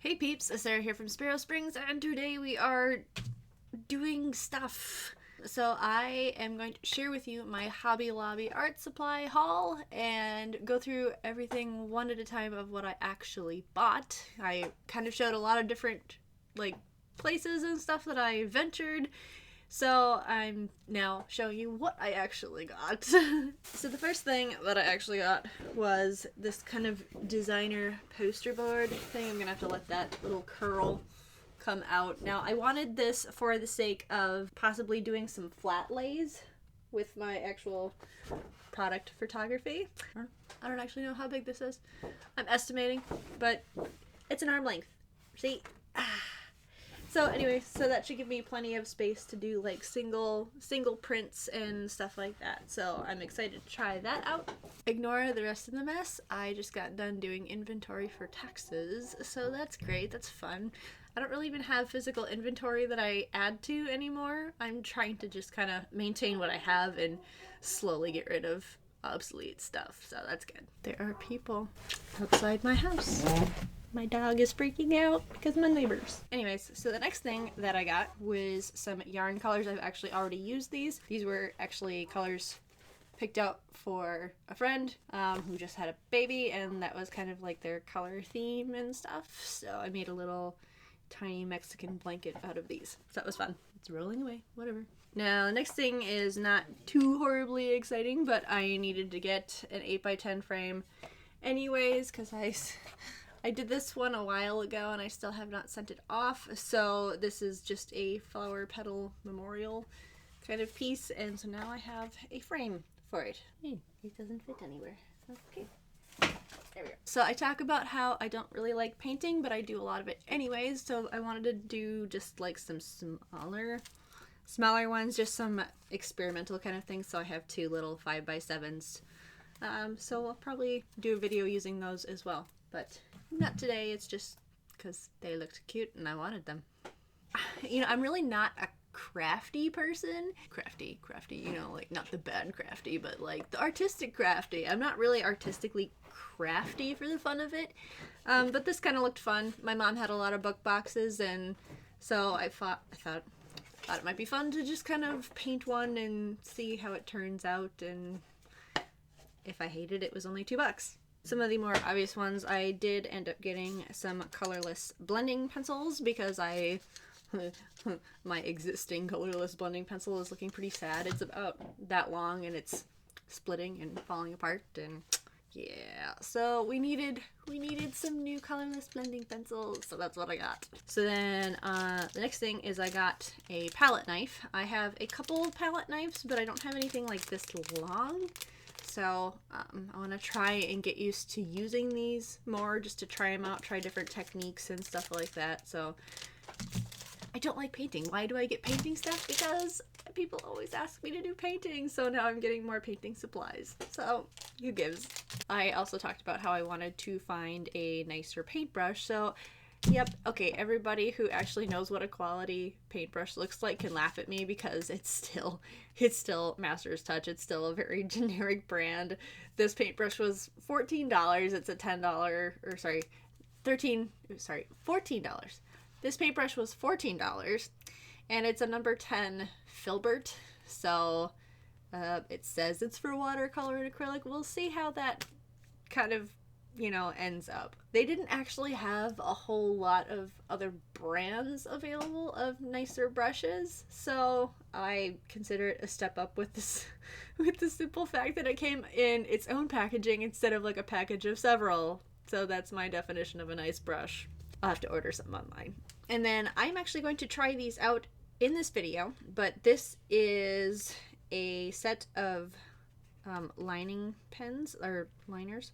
Hey peeps, Sara here from Sparrow Springs, and today we are doing stuff. So I am going to share with you my Hobby Lobby art supply haul and go through everything one at a time of what I actually bought. I kind of showed a lot of different places and stuff that I ventured. So I'm now showing you what I actually got. So the first thing that I actually got was this kind of designer poster board thing. I'm gonna have to let that little curl come out. Now I wanted this for the sake of possibly doing some flat lays with my actual product photography. I don't actually know how big this is. I'm estimating, but it's an arm length. See? So anyway, so that should give me plenty of space to do like single prints and stuff like that. So I'm excited to try that out. Ignore the rest of the mess. I just got done doing inventory for taxes, so that's great. That's fun. I don't really even have physical inventory that I add to anymore. I'm trying to just kind of maintain what I have and slowly get rid of obsolete stuff. So that's good. There are people outside my house. My dog is freaking out because my neighbors. Anyways, so the next thing that I got was some yarn colors. I've actually already used these. These were actually colors picked out for a friend who just had a baby, and that was kind of like their color theme and stuff. So I made a little tiny Mexican blanket out of these. So that was fun. It's rolling away, whatever. Now the next thing is not too horribly exciting, but I needed to get an 8x10 frame anyways because I did this one a while ago and I still have not sent it off. So this is just a flower petal memorial kind of piece, and so now I have a frame for it. It doesn't fit anywhere. Okay. There we go. So I talk about how I don't really like painting, but I do a lot of it anyways. So I wanted to do just like some smaller ones, just some experimental kind of things. So I have two little 5x7s. So I'll probably do a video using those as well, but not today. It's just because they looked cute and I wanted them. You know, I'm really not a crafty person. Crafty, you know, like not the bad crafty, but like the artistic crafty. I'm not really artistically crafty for the fun of it. But this kind of looked fun. My mom had a lot of book boxes, and so I thought it might be fun to just kind of paint one and see how it turns out, and if I hated it, it was only $2. Some of the more obvious ones, I did end up getting some colorless blending pencils because my existing colorless blending pencil is looking pretty sad. It's about that long and it's splitting and falling apart, and yeah, so we needed some new colorless blending pencils, so that's what I got. So then the next thing is I got a palette knife. I have a couple palette knives, but I don't have anything like this long. So I want to try and get used to using these more, just to try them out, try different techniques and stuff like that. So I don't like painting. Why do I get painting stuff? Because people always ask me to do painting. So now I'm getting more painting supplies. So who gives? I also talked about how I wanted to find a nicer paintbrush. So yep, okay, everybody who actually knows what a quality paintbrush looks like can laugh at me because it's still Master's Touch. It's still a very generic brand. This paintbrush was $14. It's a $14. This paintbrush was $14, and it's a number 10 filbert. So it says it's for watercolor and acrylic. We'll see how that kind of, you know, ends up. They didn't actually have a whole lot of other brands available of nicer brushes, so I consider it a step up with this, with the simple fact that it came in its own packaging instead of like a package of several. So that's my definition of a nice brush. I'll have to order some online. And then I'm actually going to try these out in this video, but this is a set of lining pens, or liners.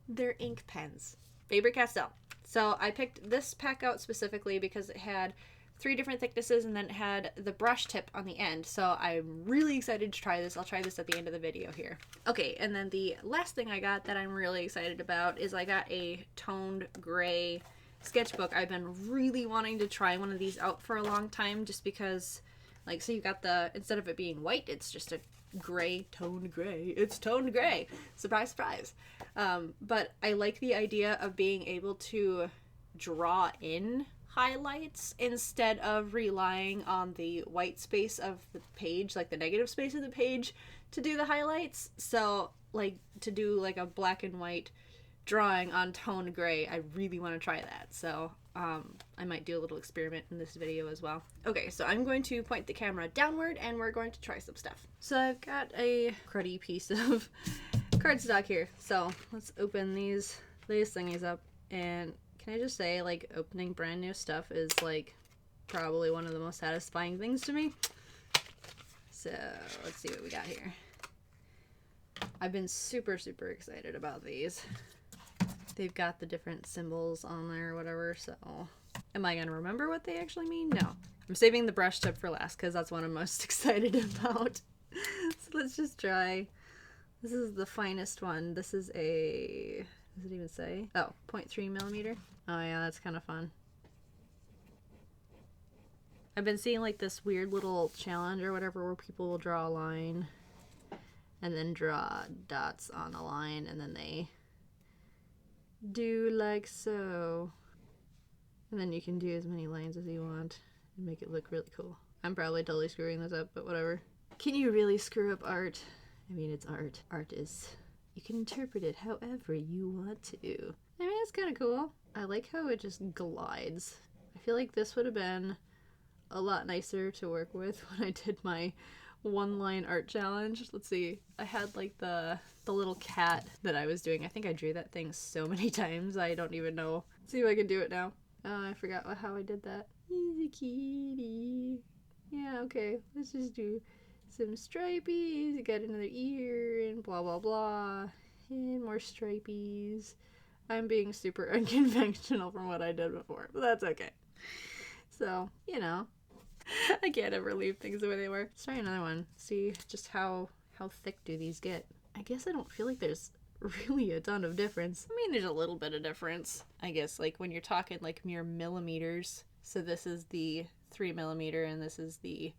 They're ink pens. Faber-Castell. So I picked this pack out specifically because it had 3 different thicknesses and then it had the brush tip on the end. So I'm really excited to try this. I'll try this at the end of the video here. Okay, and then the last thing I got that I'm really excited about is I got a toned gray sketchbook. I've been really wanting to try one of these out for a long time just because Like, so you got the, instead of it being white, it's just a gray, toned gray. It's toned gray. Surprise, surprise. But I like the idea of being able to draw in highlights instead of relying on the white space of the page, like the negative space of the page, to do the highlights. So, like, to do like a black and white drawing on toned gray, I really want to try that. So I might do a little experiment in this video as well. Okay, so I'm going to point the camera downward and we're going to try some stuff. So I've got a cruddy piece of cardstock here. So let's open these thingies up, and can I just say, like, opening brand new stuff is like probably one of the most satisfying things to me. So let's see what we got here. I've been super excited about these. They've got the different symbols on there or whatever, so am I gonna remember what they actually mean? No. I'm saving the brush tip for last because that's what I'm most excited about. So let's just try. This is the finest one. This is a, does it even say? Oh, 0.3 millimeter. Oh yeah, that's kind of fun. I've been seeing like this weird little challenge or whatever where people will draw a line and then draw dots on the line, and then they do like so. And then you can do as many lines as you want and make it look really cool. I'm probably totally screwing this up, but whatever. Can you really screw up art? I mean, it's art. Art is, you can interpret it however you want to. I mean, it's kind of cool. I like how it just glides. I feel like this would have been a lot nicer to work with when I did my one-line art challenge. Let's see. I had like the little cat that I was doing. I think I drew that thing so many times. I don't even know. Let's see if I can do it now. Oh, I forgot how I did that. He's a kitty. Yeah, okay. Let's just do some stripies. You got another ear and blah blah blah. And more stripies. I'm being super unconventional from what I did before, but that's okay. So, you know, I can't ever leave things the way they were. Let's try another one. See just how thick do these get. I guess I don't feel like there's really a ton of difference. I mean, there's a little bit of difference, I guess, like when you're talking like mere millimeters. So this is the 3 millimeter and this is the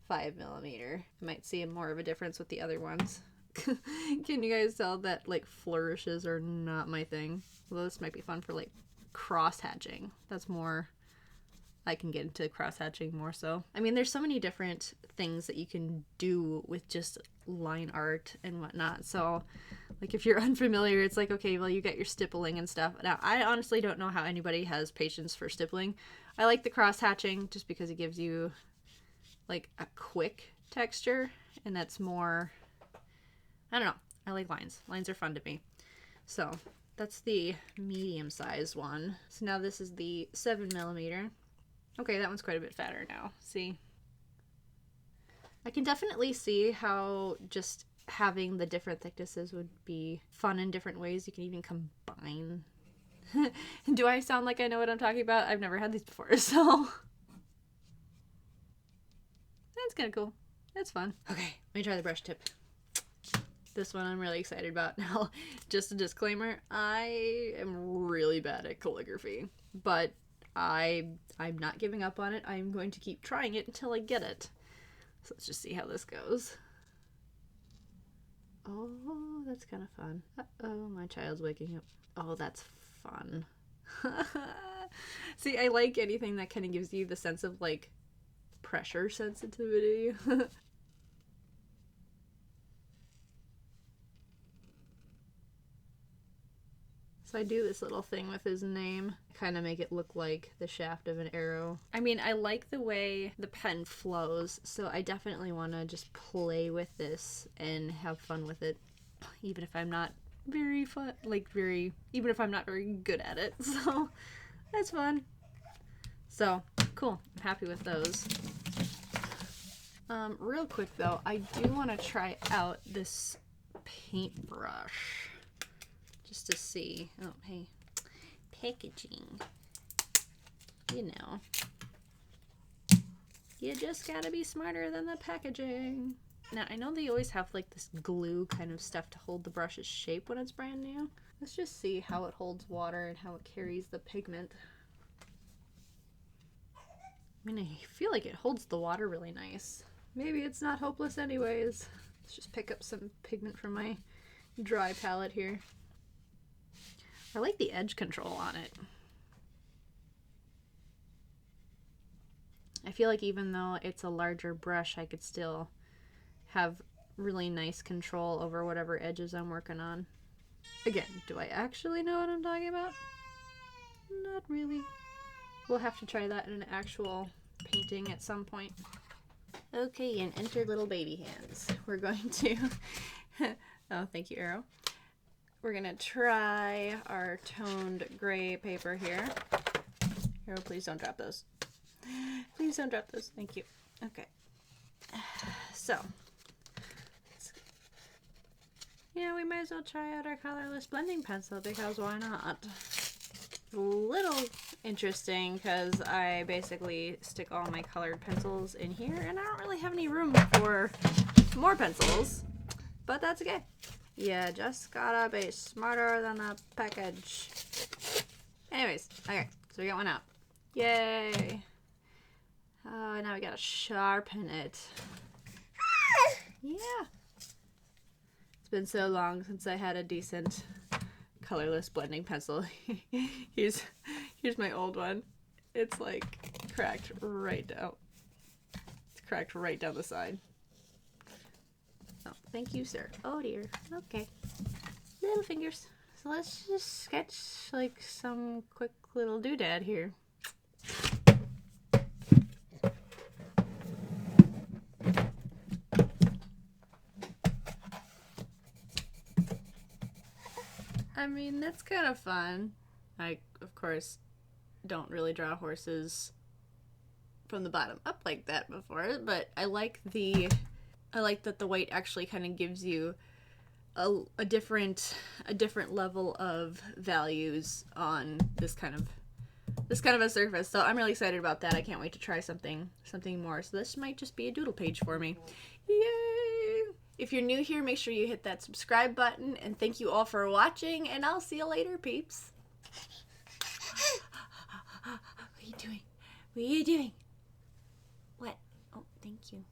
5 millimeter. I might see more of a difference with the other ones. Can you guys tell that like flourishes are not my thing? Although this might be fun for like cross hatching. That's more, I can get into cross hatching more so. I mean, there's so many different things that you can do with just line art and whatnot. So like if you're unfamiliar, it's like, okay, well, you get your stippling and stuff. Now, I honestly don't know how anybody has patience for stippling. I like the cross hatching just because it gives you like a quick texture, and that's more, I don't know. I like lines. Lines are fun to me. So that's the medium sized one. So now this is the 7 millimeter. Okay, that one's quite a bit fatter now. See? I can definitely see how just having the different thicknesses would be fun in different ways. You can even combine. Do I sound like I know what I'm talking about? I've never had these before, so that's kind of cool. That's fun. Okay, let me try the brush tip. This one I'm really excited about. Now, just a disclaimer, I am really bad at calligraphy, but I'm not giving up on it. I'm going to keep trying it until I get it. So let's just see how this goes. Oh, that's kind of fun. Uh-oh, my child's waking up. Oh, that's fun. See, I like anything that kind of gives you the sense of, like, pressure sensitivity. So I do this little thing with his name, kind of make it look like the shaft of an arrow. I mean, I like the way the pen flows, so I definitely want to just play with this and have fun with it, even if I'm not very fun, even if I'm not very good at it. So that's fun. So cool. I'm happy with those. Real quick though, I do want to try out this paintbrush. Just to see. Oh, hey. Packaging. You know. You just gotta be smarter than the packaging. Now, I know they always have like this glue kind of stuff to hold the brush's shape when it's brand new. Let's just see how it holds water and how it carries the pigment. I mean, I feel like it holds the water really nice. Maybe it's not hopeless anyways. Let's just pick up some pigment from my dry palette here. I like the edge control on it. I feel like even though it's a larger brush, I could still have really nice control over whatever edges I'm working on. Again, do I actually know what I'm talking about? Not really. We'll have to try that in an actual painting at some point. Okay, and enter little baby hands. We're going to... oh, thank you, Arrow. We're going to try our toned gray paper here. Arrow, please don't drop those. Please don't drop those. Thank you. Okay. So, yeah, we might as well try out our colorless blending pencil because why not? It's a little interesting because I basically stick all my colored pencils in here and I don't really have any room for more pencils, but that's okay. Yeah, just gotta be smarter than the package. Anyways, okay, so we got one out. Yay! Oh, now we gotta sharpen it. Yeah. It's been so long since I had a decent colorless blending pencil. here's my old one. It's like cracked right down. It's cracked right down the side. Oh, thank you, sir. Oh dear. Okay. Little fingers. So let's just sketch like some quick little doodad here. I mean, that's kind of fun. I, of course, don't really draw horses from the bottom up like that before, but I like that the white actually kind of gives you a different level of values on this kind of a surface. So I'm really excited about that. I can't wait to try something more. So this might just be a doodle page for me. Yay! If you're new here, make sure you hit that subscribe button, and thank you all for watching, and I'll see you later, peeps. What are you doing? What are you doing? What? Oh, thank you.